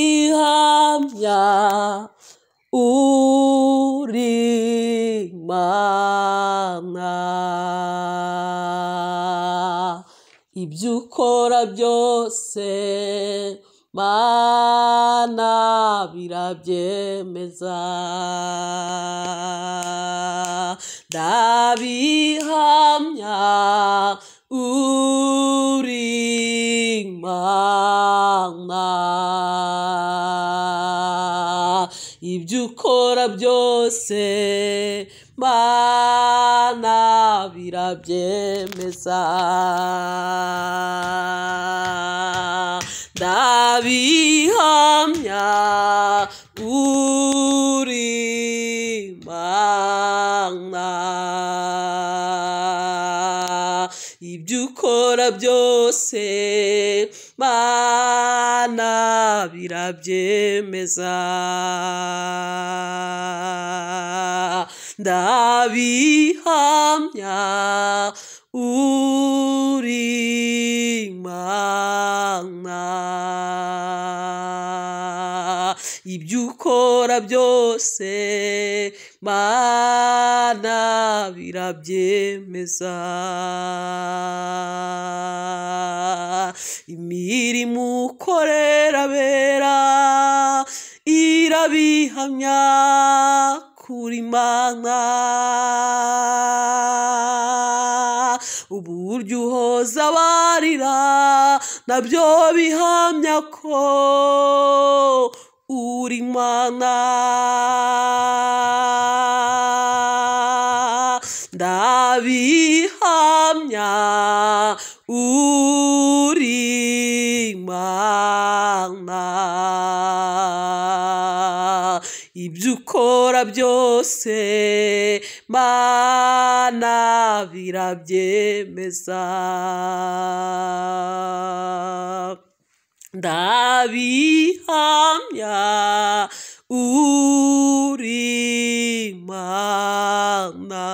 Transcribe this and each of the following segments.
ndabihamya uri Imana, ibyo ukora byose Mana birabyemeza, ndabihamya uri Imana, ibyo ukora byose Mana birabyemeza, ndabihamya uri Imana, ibyo ukora byose Mana birabyemeza, ndabihamya uri Imana, ibyo ukora byose Mana birabyemeza, imirimo ukorera abera irabihamya kuri Imana, uburyo uhoza abarira nabyo bihamya ko uri Imana, ndabihamya uri Imana, ibyo ukora byose Mana birabyemeza, ndabihamya uri Imana,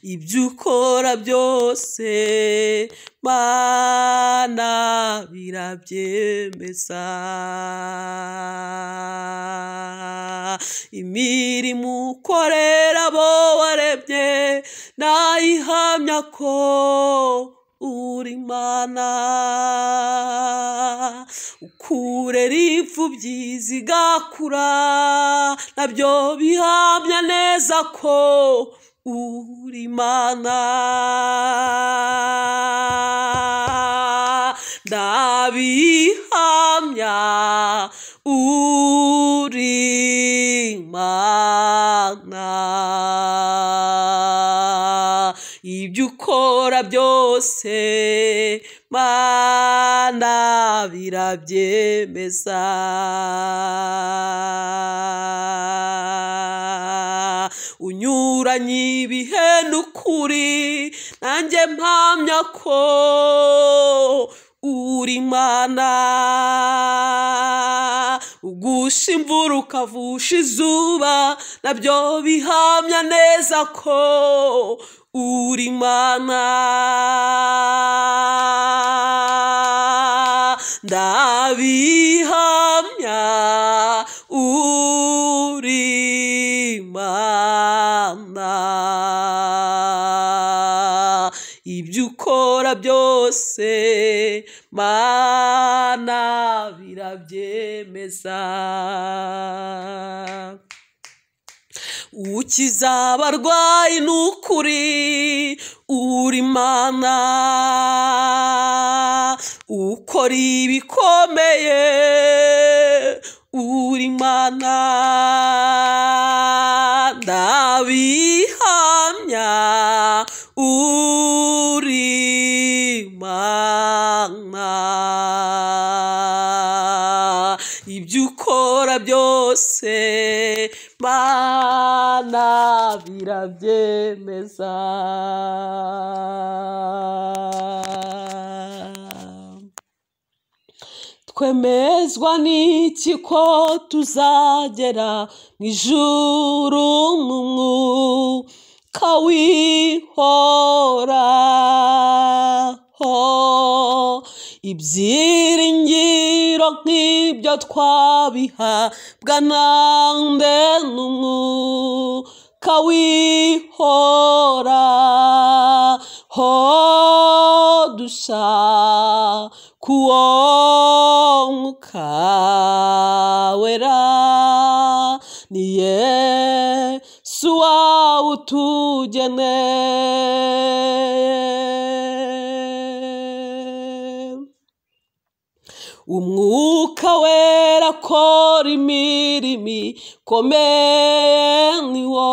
ibyo ukora byose Mana birabyemeza, imirimo ukorera abo warebye nayihamya ko uri Imana, ukurera imfubyi zigakura nabyo bihamya neza ko uri Imana, ndabihamya uri Imana, ibyo ukora byose Mana birabyemeza, unyuranye ibihe n'ukuri nanjye mpamya ko uri Imana, ugusha imvura ukavusha izuba nabyo bihamya neza ko uri Imana, ndabihamya uri Imana, ibyo ukora byose Mana birabyemeza, ukiza abarwayi n'ukuri uri Imana, ukora ibikomeye uri Imana, ndabihamya uri Imana, ibyo ukora byose Mana birabyemeza, twemezwa n'iki ko tuzagera mu ijuru mu mwuka w'ihoraho, ibyiringiro nk'ibyo twabihabwa nande n'umwuka w'ihoraho dushaka uwo mwuka wera ni Yesu wawutugeneye. Umwuka wera akora imirimo ikomeye, ni wo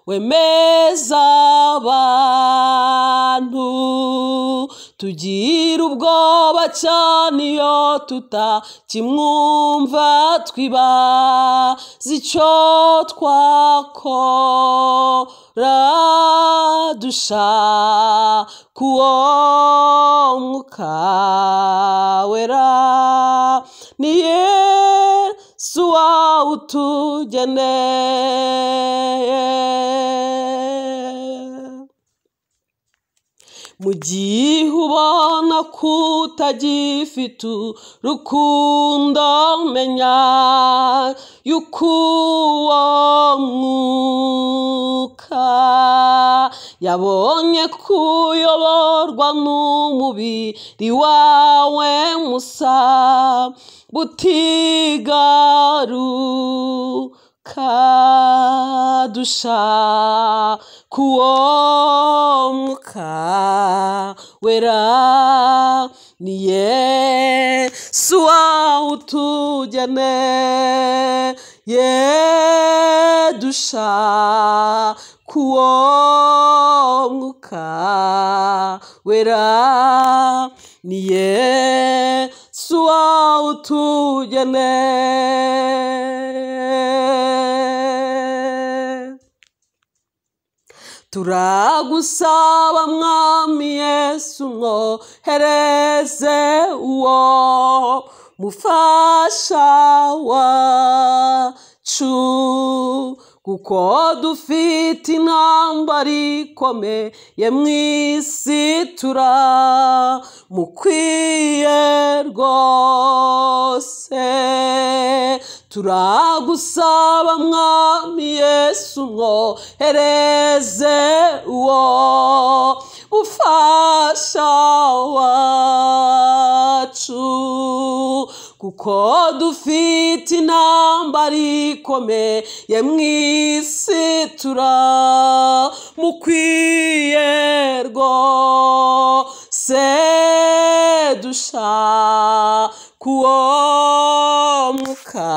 wemeza abantu. Tugira ubwoba cyane iyo tutakimwumva, twibaza icyo twakora. Dushaka uwo mwuka wera, ni Yesu wawutugeneye. Mu gihe ubona kutagifite urukundo, menya yuko uwo mwuka yabonye kuyoborwa n'umubiri wawe musa butigaruka. Dushaka uwo mwuka wera, ni Yesu wawutugeneye. Dushaka uwo mwuka wera, ni Yesu wawutugeneye. Turagusaba mwami Yesu, mwohereze uwo mufasha wacu, kuko dufite intambara ikomeye mu isi, turamukwiye rwose. Turagusaba mwami Yesu, mwohereze uwo mufasha wacu, kuko dufite intambara ikomeye mu isi, turamukwiye rwose. Dushaka uwo mwuka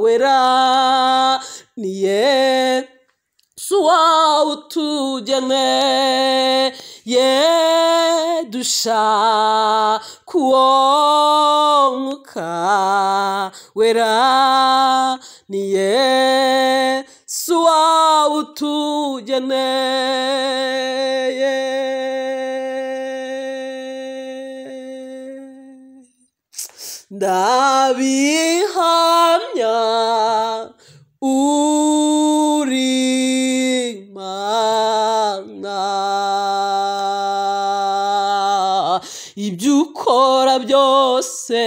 wera, ni Yesu wawutugeneye. Dushaka uwo mwuka wera, ni Yesu wawutugeneye. Ndabihamya uri Imana, ibyo ukora byose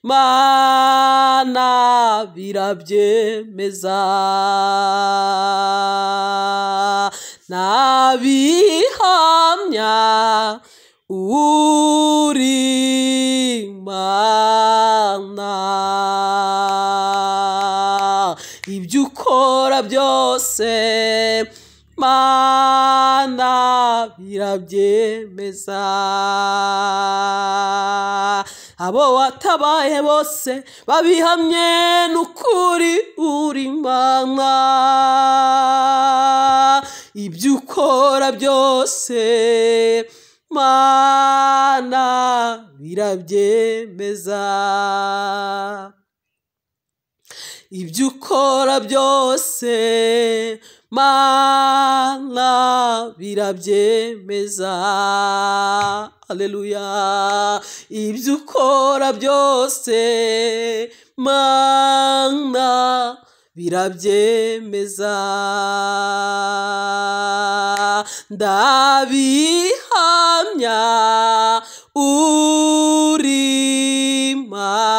Mana birabyemeza. Ndabihamya uri Imana, ibyo ukora byose Mana birabyemeza. Abo watabaye bose babihamye n'ukuri uri Imana, ibyo ukora byose Mana birabyemeza. Ibyo ukora byose Mana birabyemeza. Haleluya. Ibyo ukora byose Mana birabyemeza. Ndabihamya uri Imana.